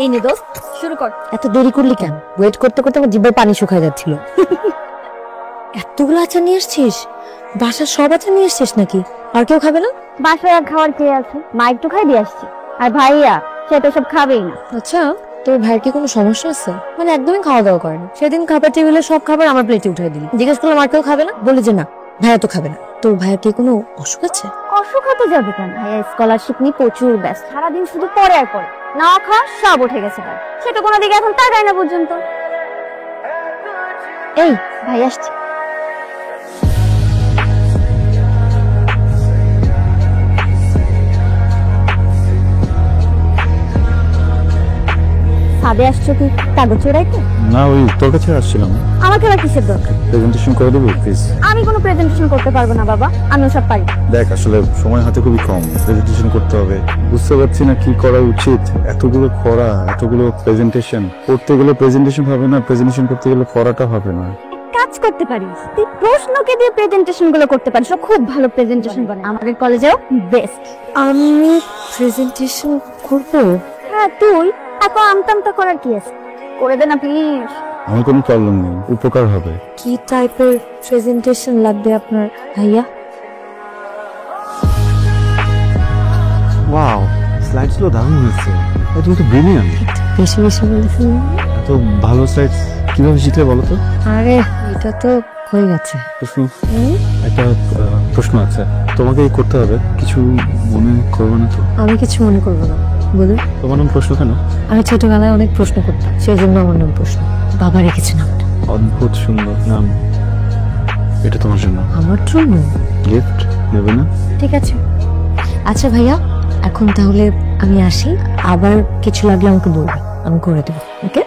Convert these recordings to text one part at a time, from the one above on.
এই নে দোস্ত, শুরু কর। এত দেরি করলি কেন? ওয়েট করতে করতে আমার জিভের পানি শুকায় যাচ্ছিল। এতগুলো আচার নিয়ে আসছিস? বাসার সব আচার নিয়ে আসছিস নাকি? আর কেউ খাবে না? বাসায় আর খাওয়ার কে আছে? মা একটু খাই দিয়ে আসছি। আর ভাইয়া সে তো সব খাবেই না। আচ্ছা, তোর ভাইয়ের কি কোনো সমস্যা আছে? মানে একদমই খাওয়া দাওয়া করে না। সেদিন খাবার টেবিলে সব খাবার আমার প্লেটে উঠাই দিলি। জিজ্ঞেস করলাম আর কেউ খাবে না, বলে যে না ভাইয়া তো খাবে না। তোর ভাইয়ের কি কোনো অসুখ আছে? অসুখ হতে যাবে কেন? ভাইয়া স্কলারশিপ নিয়ে প্রচুর ব্যস্ত, সারাদিন শুধু পড়ে আর পড়ে। না খাওয়া সব উঠে গেছে তার, সেটা কোনো দিকে এখন তাকায় না পর্যন্ত। এই ভাই আসছে। ছাদে আসছো কি কাগজ চোরাইতে? না, ওই তোর কাছে আসছিলাম। আমাকে আবার কিসের দরকার? প্রেজেন্টেশন করে দেবো প্লিজ? আমি কোনো প্রেজেন্টেশন করতে পারবো না বাবা, আমিও সব পারি। দেখ, আসলে সময় হাতে খুবই কম, প্রেজেন্টেশন করতে হবে। বুঝতে পারছি না কি করা উচিত। এতগুলো খরা, এতগুলো প্রেজেন্টেশন করতে গেলে প্রেজেন্টেশন হবে না, প্রেজেন্টেশন করতে গেলে খরাটা হবে না। কাজ করতে পারিস, তুই প্রশ্নকে দিয়ে প্রেজেন্টেশন গুলো করতে পারিস। ও খুব ভালো প্রেজেন্টেশন বানায়, আমাদের কলেজেও বেস্ট। আমি প্রেজেন্টেশন করবো? হ্যাঁ তুই, এত আমতামতা করার কি আছে? করে দে না প্লিজ। আমার কোনো প্রবলেম নেই, উপকার হবে। কি টাইপের প্রেজেন্টেশন লাগবে আপনার ভাইয়া? ওয়াও, স্লাইডসগুলো দারুণ হয়েছে। তুমি তো ব্রিলিয়ান্ট। বেশি বেশি বলেছেন। এত ভালো স্লাইডস কিভাবে শিখলে বলো তো? আরে এটা তো হয়ে গেছে। প্রশ্ন, একটা প্রশ্ন আছে, তোমাকেই করতে হবে। কিছু মনে করবে না তো? আমি কিছু মনে করবো না, বলুন। তোমার নাম প্রশ্ন কেন? আমি ছোটবেলায় অনেক প্রশ্ন করতাম, সেই জন্য আমার নাম প্রশ্ন। বাবা রেখেছে নামটা। অদ্ভুত সুন্দর নাম। এটা তোমার জন্য আমার জন্য গিফট, নেবে না? ঠিক আছে। আচ্ছা ভাইয়া, এখন তাহলে আমি আসি। আবার কিছু লাগলে আমাকে বলবে, আমি করে দেবো। ওকে?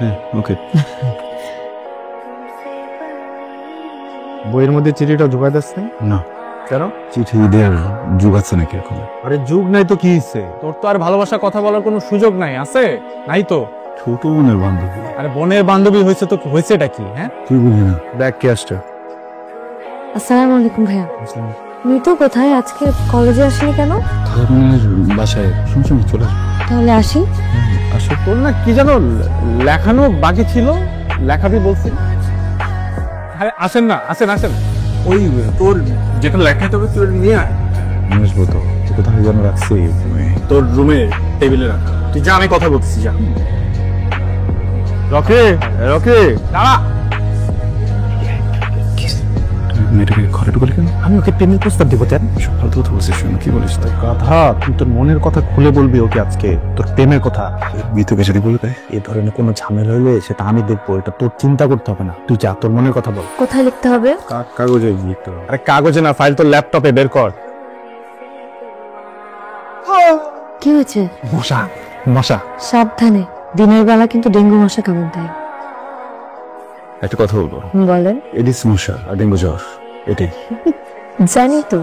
হ্যাঁ, ওকে। বইয়ের মধ্যে চিঠিটা ঢুকাই দিস না? কেন? চিঠি দেওয়ার যুগ আছে নাকি এখন? আরে যুগ নাই তো কি হইছে? তোর তো আর ভালোবাসার কথা বলার কোনো সুযোগ নাই, আছে? নাই তো। ছোট বোনের বান্ধবী। আরে বোনের বান্ধবী হয়েছে তো হয়েছেটা কি? হ্যাঁ, তুই বুঝি না। ব্যাগ কে আসছে? আসসালামু আলাইকুম ভাইয়া। মিতু কোথায়? আজকে কলেজে আসেনি কেন? ধর্মের বাসায় শুনছি, চলে আসবে। তাহলে আসি। আসো। তোর না কি জানো লেখানো বাকি ছিল, লেখাবি বলছি। আরে আসেন না, আসেন আসেন। ওই তোর যেটা লেখাতে হবে তুই নিয়ে আয়। আসবো তো, কোথায় যেন রাখছি। তোর রুমে টেবিলে রাখা। তুই যা, আমি কথা বলতেছি, যা। রকে, রকে, দাঁড়া। মেয়েটাকে ঘরে ঢুকলে কেন? আমি ওকে প্রেমের প্রস্তাব দিব। তেন সব ফালতু কথা বলছিস, শোন কি বলিস তুই? গাধা, তুই তোর মনের কথা খুলে বলবি ওকে আজকে, তোর প্রেমের কথা। মিতুকে যদি বলে দেয়? এই ধরনের কোনো ঝামেলা হইলে সেটা আমি দেখবো, এটা তোর চিন্তা করতে হবে না। তুই যা, তোর মনের কথা বল। কোথায় লিখতে হবে? কাগজে লিখতে হবে। আরে কাগজে না, ফাইল তোর ল্যাপটপে বের কর। কি হয়েছে? মশা, মশা। সাবধানে, দিনের বেলা কিন্তু ডেঙ্গু মশা কামড় দেয়। একটা কথা বলবো। বলেন। এডিস মশা আর ডেঙ্গু জ্বর, এটাই। জানি তো।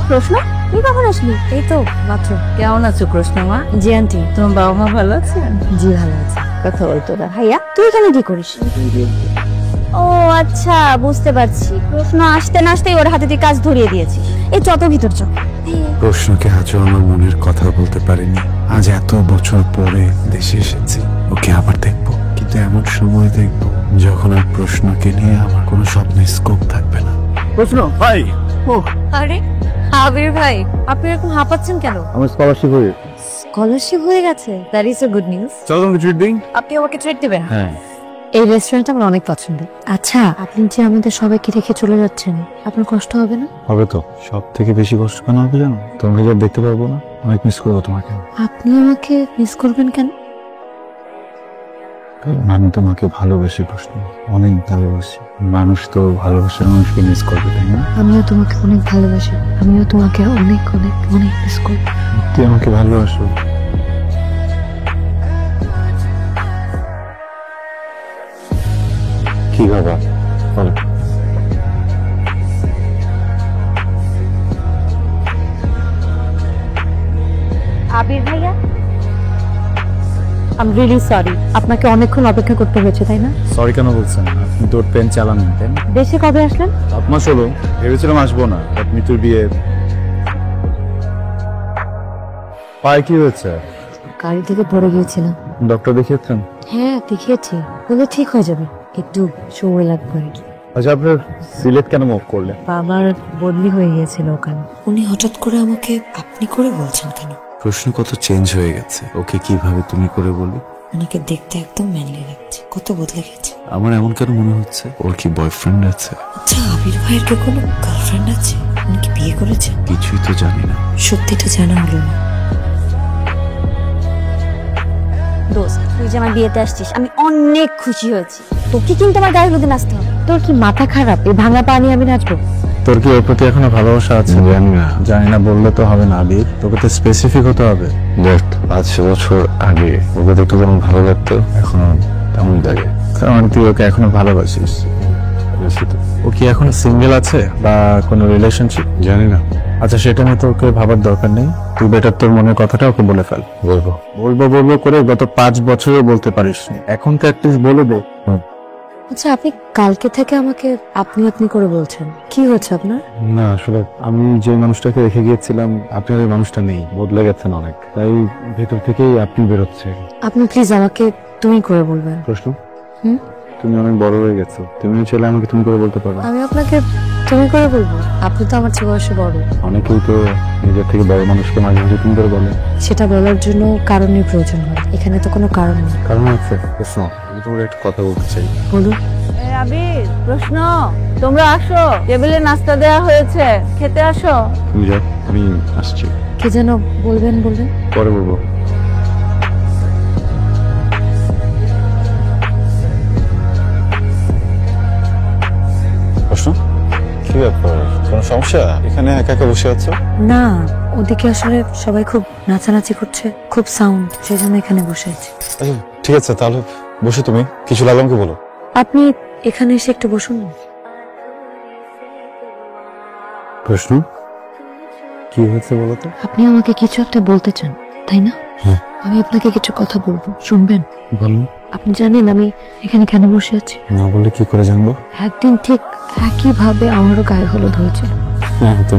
প্রশ্ন, তুই কখন আসলি? এই তো মাত্র। কেমন আছো কৃষ্ণমা? জি আন্টি। তোমার বাবা মা ভালো আছে? জি ভালো আছে। কথা বলতো না। ভাইয়া তুই এখানে কি করিস? ও আচ্ছা, বুঝতে পারছি। প্রশ্ন আসতে না আসতেই ওর হাতে তুই কাজ ধরিয়ে দিয়েছিস। এই যত ভিতর চ। প্রশ্নকে আজও আমার মনের কথা বলতে পারিনি। আজ এত বছর পরে দেশে এসেছি, ওকে আবার দেখবো, কিন্তু এমন সময় দেখবো যখন আর প্রশ্নকে নিয়ে আমার কোনো স্বপ্নের স্কোপ থাকবে না। প্রশ্ন ভাই। ও আরে আবির ভাই, আপনি এরকম হাঁপাচ্ছেন কেন? আমার স্কলারশিপ হয়ে স্কলারশিপ হয়ে গেছে? That is a good news. চলো তোমাকে ট্রিট দিই। আপনি আমাকে ট্রিট দিবেন? হ্যাঁ। এই রেস্টুরেন্ট আমার অনেক পছন্দ। আচ্ছা, আপনি যে আমাদের সবাইকে রেখে চলে যাচ্ছেন, আপনার কষ্ট হবে না? হবে তো। সব থেকে বেশি কষ্ট কেন হবে জানো? তোমাকে যা দেখতে পারবো না, অনেক মিস করবো তোমাকে। আপনি আমাকে মিস করবেন কেন? কারণ আমি তোমাকে ভালোবাসি প্রশ্ন, অনেক ভালোবাসি। মানুষ তো ভালোবাসার মানুষকে মিস করবে, তাই না? আমিও তোমাকে অনেক ভালোবাসি, আমিও তোমাকে অনেক অনেক অনেক মিস করব। তুই আমাকে ভালোবাসো? কি বাবা বলো। আবির ভাইয়া, আই এম রিয়েলি সরি, আপনাকে অনেকক্ষণ অপেক্ষা করতে হয়েছে, তাই না? সরি কেন বলছেন? আপনি তোর ট্রেন চালান, তাই না? দেশে কবে আসলেন? 7 মাস হলো। ভেবেছিলাম আসবো না, বাট মিতুর বিয়ে পায়ে কি হয়েছে? গাড়ি থেকে পড়ে গিয়েছিলাম। ডক্টর দেখিয়েছেন? হ্যাঁ দেখিয়েছি, বলে ঠিক হয়ে যাবে, একটু সময় লাগবে আর কি। আচ্ছা, আপনার সিলেট কেন মুভ করলেন? বাবার বদলি হয়ে গিয়েছিল ওখানে। উনি হঠাৎ করে আমাকে আপনি করে বলছেন কেন? প্রশ্ন কত চেঞ্জ হয়ে গেছে। ওকে কিভাবে তুমি করে বলি? উনাকে দেখতে একদম ম্যানলি লাগছে, কত বদলে গেছে। আমার এমন কেন মনে হচ্ছে ওর কি বয়ফ্রেন্ড আছে? আচ্ছা, আবির ভাইয়ের কি কোনো গার্লফ্রেন্ড আছে? উনি কি বিয়ে করেছেন? কিছুই তো জানি না। সত্যিটা জানা হলো না। দোস্ত, তুই যে আমার বিয়েতে আসছিস আমি অনেক খুশি হয়েছি। তোকে কিন্তু আমার গায়ে হলুদে নাচতে হবে। তোর কি মাথা খারাপ? এই ভাঙা পানি আমি নাচবো? তোর কি ওর প্রতি এখনো ভালোবাসা আছে? জানি না, বললে তো হবে না আবির, তোকে তো স্পেসিফিক হতে হবে। দেখ, 5 বছর আগে ওকে দেখতে যেমন ভালো লাগতো এখনো তেমন লাগে। কারণ তুই ওকে এখনো ভালোবাসিস। ও কি এখনো সিঙ্গেল আছে বা কোনো রিলেশনশিপ? জানি না। আচ্ছা, সেটা নিয়ে তোকে ভাবার দরকার নেই। তুই বেটার তোর মনের কথাটা ওকে বলে ফেল। বলবো বলবো করে গত 5 বছরও বলতে পারিস, এখন তো অ্যাটলিস্ট বলে দে। আচ্ছা, আপনি কালকে থেকে আমাকে আপনি আপনি করে বলছেন, কি হচ্ছে আপনার? না, আসলে আমি যে মানুষটাকে রেখে গিয়েছিলাম আপনার ওই মানুষটা নেই, বদলে গেছেন অনেক, তাই ভেতর থেকেই আপনি বেরোচ্ছে। আপনি প্লিজ আমাকে তুমি করে বলবেন। প্রশ্ন, হুম? তুমি অনেক বড় হয়ে গেছো, তুমি চাইলে আমাকে তুমি করে বলতে পারো। আমি আপনাকে তুমি করে বলবো? আপনি তো আমার চেয়ে বয়সে বড়। অনেকেই তো নিজের থেকে বড় মানুষকে মাঝে মাঝে তুমি করে বলে। সেটা বলার জন্য কারণের প্রয়োজন হয়, এখানে তো কোনো কারণ নেই। কারণ আছে। প্রশ্ন, আমি তোমার একটা কথা বলতে চাই। বলুন। আবির, প্রশ্ন, তোমরা আসো, টেবিলে নাস্তা দেওয়া হয়েছে, খেতে আসো। তুমি যাও, আমি আসছি। কি যেন বলবেন? পরে বলবো। প্রশ্ন, কি ব্যাপার? কোনো সমস্যা? এখানে একা একা বসে আছো? না, ওদিকে আসলে সবাই খুব নাচানাচি করছে, খুব সাউন্ড, সেই জন্য এখানে বসে আছি। আচ্ছা, ঠিক আছে, তাহলে বসে তুমি কিছু লাগলামকে বলো। আপনি এখানে এসে একটু বসুন। প্রশ্ন, কি হয়েছে বলো তো? আপনি আমাকে কিছু একটা বলতে চান, তাই না? হ্যাঁ। আমি আপনাকে কিছু কথা বলবো, শুনবেন? বলুন। আপনি জানেন আমি এখানে কেন বসে আছি? না বললে কি করে জানবো? একদিন ঠিক একইভাবে আমারও গায়ে হলুদ হয়েছিল। হ্যাঁ, তো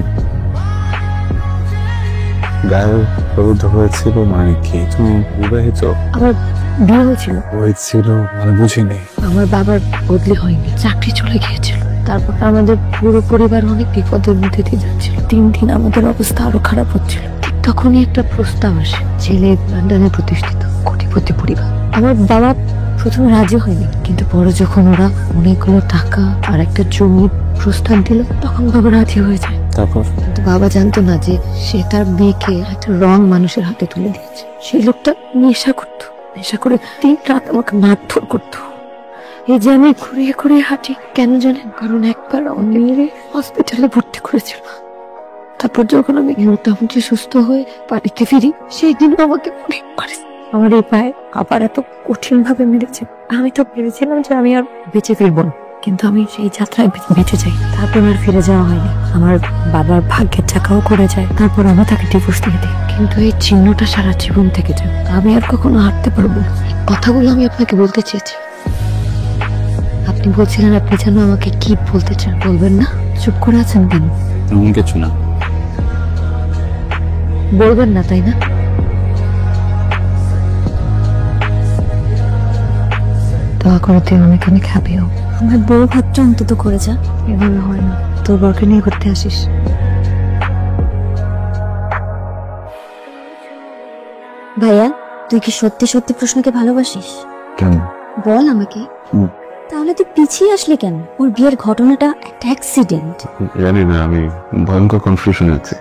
গায়ে হলুদ হয়েছিল মানে কি? তুমি বিবাহিত? আমার বিয়ে হয়েছিল মানে বুঝিনি। আমার বাবার বদলি হয়নি, চাকরি চলে গিয়েছিল। তারপর আমাদের পুরো পরিবার অনেক বিপদের মধ্যে দিয়ে যাচ্ছিল। দিন দিন আমাদের অবস্থা আরো খারাপ হচ্ছিল। ঠিক তখনই একটা প্রস্তাব আসে, ছেলে লন্ডনে প্রতিষ্ঠিত কোটিপতি পরিবার। আমার বাবা প্রথমে রাজি হয়নি, কিন্তু পরে যখন ওরা অনেকগুলো টাকা আর একটা জমির প্রস্তাব দিল, তখন বাবা রাজি হয়ে যায়। তারপর? কিন্তু বাবা জানতো না যে সে তার মেয়েকে একটা রং মানুষের হাতে তুলে দিয়েছে। সেই লোকটা নেশা করে দিন রাত আমাকে মারধর করতো। এই যে আমি ঘুরিয়ে হাঁটি, কেন জানেন? কারণ একবার আমি হসপিটালে ভর্তি করেছিল। তারপর যখন আমি মোটামুটি সুস্থ হয়ে বাড়িতে ফিরি, সেই দিন আমাকে অনেক মারেছে। আমার এই পায়ে আবার এত কঠিন ভাবে মেরেছে। আমি তো ভেবেছিলাম যে আমি আর বেঁচে ফিরবো না, কিন্তু আমি সেই যাত্রায় বেঁচে যাই। তারপর আর ফিরে যাওয়া হয়নি। আমার বাবার ভাগ্যের চাকাও করে যায়। তারপর আমি তাকে ডিভোর্স দিয়ে দিই, কিন্তু এই চিহ্নটা সারা জীবন থেকে যায়। আমি আর কখনো হাঁটতে পারবো না। এই কথাগুলো আমি আপনাকে বলতে চেয়েছি। আপনি বলছিলেন আপনি যেন আমাকে কি বলতে চান, বলবেন না? চুপ করে আছেন কেন? তেমন কিছু না। বলবেন না, তাই না? দোয়া করে তুই আমাকে অনেক হ্যাপি হও। আমার বউ ভাতটা অন্তত করে যা। এভাবে হয় না, তোর বরকে নিয়ে ঘুরতে আসিস। ভাইয়া, তুই কি সত্যি সত্যি প্রশ্নকে ভালোবাসিস? কেন? বল আমাকে। তাহলে তুই পিছিয়ে আসলি কেন? ওর বিয়ের ঘটনাটা একটা অ্যাক্সিডেন্ট। জানি না, আমি ভয়ঙ্কর কনফিউশনে আছি।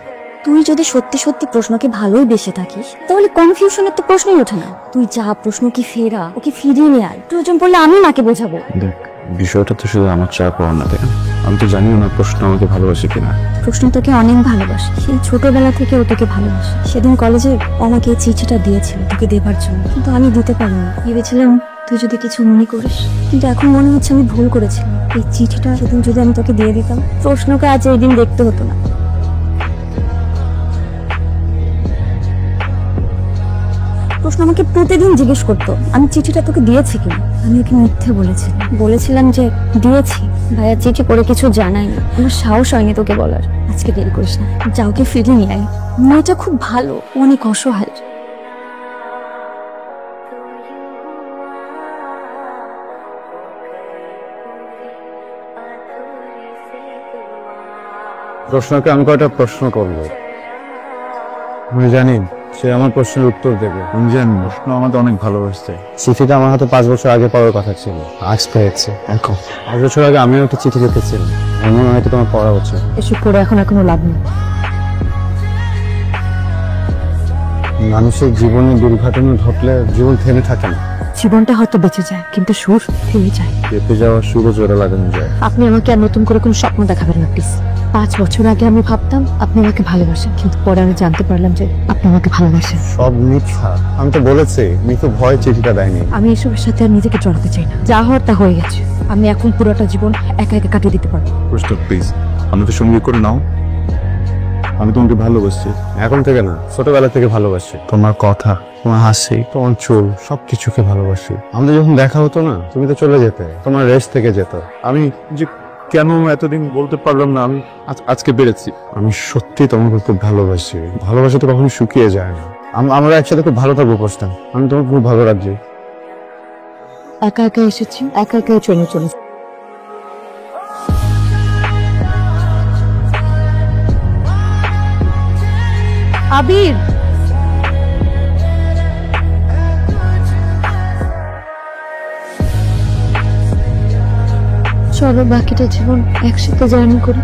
তুই যদি সত্যি সত্যি প্রশ্নকে ভালোই বেসে থাকিস, তাহলে কনফিউশনের তো প্রশ্নই ওঠে না। তুই যা, প্রশ্নকে ফেরা, ওকে ফিরিয়ে নিয়ে আয়। প্রয়োজন পড়লে আমি মাকে বোঝাবো। দেখ, বিষয়টা তো শুধু আমার চাপ হওয়ার না, তাই না? আমি তো জানিও না প্রশ্ন আমাকে ভালোবাসে কিনা। প্রশ্ন তোকে অনেক ভালোবাসে, সেই ছোটবেলা থেকে ও তোকে ভালোবাসে। সেদিন কলেজে আমাকে এই চিঠিটা দিয়েছিল তোকে দেবার জন্য, কিন্তু আমি দিতে পারিনি। ভেবেছিলাম তুই যদি কিছু মনে করিস, কিন্তু এখন মনে হচ্ছে আমি ভুল করেছিলাম। এই চিঠিটা সেদিন যদি আমি তোকে দিয়ে দিতাম, প্রশ্নকে আজ এই দিন দেখতে হতো না। প্রশ্ন আমাকে প্রতিদিন জিজ্ঞেস করতো আমি চিঠিটা তোকে দিয়েছি কিনা। আমি ওকে মিথ্যে বলেছিলাম যে দিয়েছি। ভাইয়া চিঠি পড়ে কিছু জানাইনি, আমার সাহস হয়নি তোকে বলার। আজকে দেরি করিস না, যা ওকে ফিরিয়ে নিয়ে আয়। মেয়েটা খুব ভালো, অনেক অসহায়। প্রশ্নকে আমি কয়টা প্রশ্ন করব, আমি জানি সে আমার প্রশ্নের উত্তর দেবে। আমি জানি প্রশ্ন আমাদের অনেক ভালোবাসছে। চিঠিটা আমার হাতে 5 বছর আগে পাওয়ার কথা ছিল, আজ পেয়েছে। এখন 5 বছর আগে আমিও একটা চিঠি লিখেছিলাম, এমন হয়তো তোমার পড়া উচিত। এসব করে এখন আর কোনো লাভ নেই। মানুষের জীবনে দুর্ঘটনা ঘটলে জীবন থেমে থাকে না, জীবনটা হয়তো বেঁচে যায়, কিন্তু সুর থেমে যায়। কেঁপে যাওয়া সুরও জোরে লাগানো যায়। আপনি আমাকে আর নতুন করে কোনো স্বপ্ন দেখাবেন না প্লিজ। 5 বছর আগে আমি ভাবতাম আপনি আমাকে ভালোবাসেন, কিন্তু পরে আমি জানতে পারলাম যে আপনি আমাকে ভালোবাসেন। সব মিথ্যা। আমি তো বলেছি মৃত্যু ভয় চিঠিটা দেয়নি। আমি এসবের সাথে আর নিজেকে জড়াতে চাই না, যা হওয়ার তা হয়ে গেছে। আমি এখন পুরোটা জীবন একা একা কাটিয়ে দিতে পারবো। প্রশ্ন প্লিজ আমাকে সঙ্গী করে নাও, আমি তোমাকে ভালোবাসি। এখন থেকে না, ছোটবেলা থেকে ভালোবাসি। তোমার কথা, তোমার হাসি, তোমার চুল, সবকিছুকে ভালোবাসি। আমাদের যখন দেখা হতো না, তুমি তো চলে যেতে, তোমার রেস্ট থেকে যেত। আমি যে কেন এতদিন বলতে পারলাম না, আমি আজকে বেড়েছি। আমি সত্যি তোমাকে খুব ভালোবাসি। ভালোবাসা তো কখনো শুকিয়ে যায় না। আমরা একসাথে খুব ভালো থাকবো প্রস্তান। আমি তোমাকে খুব ভালো রাখছি। একা একা এসেছি, একা একাই চলে। আবির, চলো বাকিটা জীবন একসাথে জার্নি করি।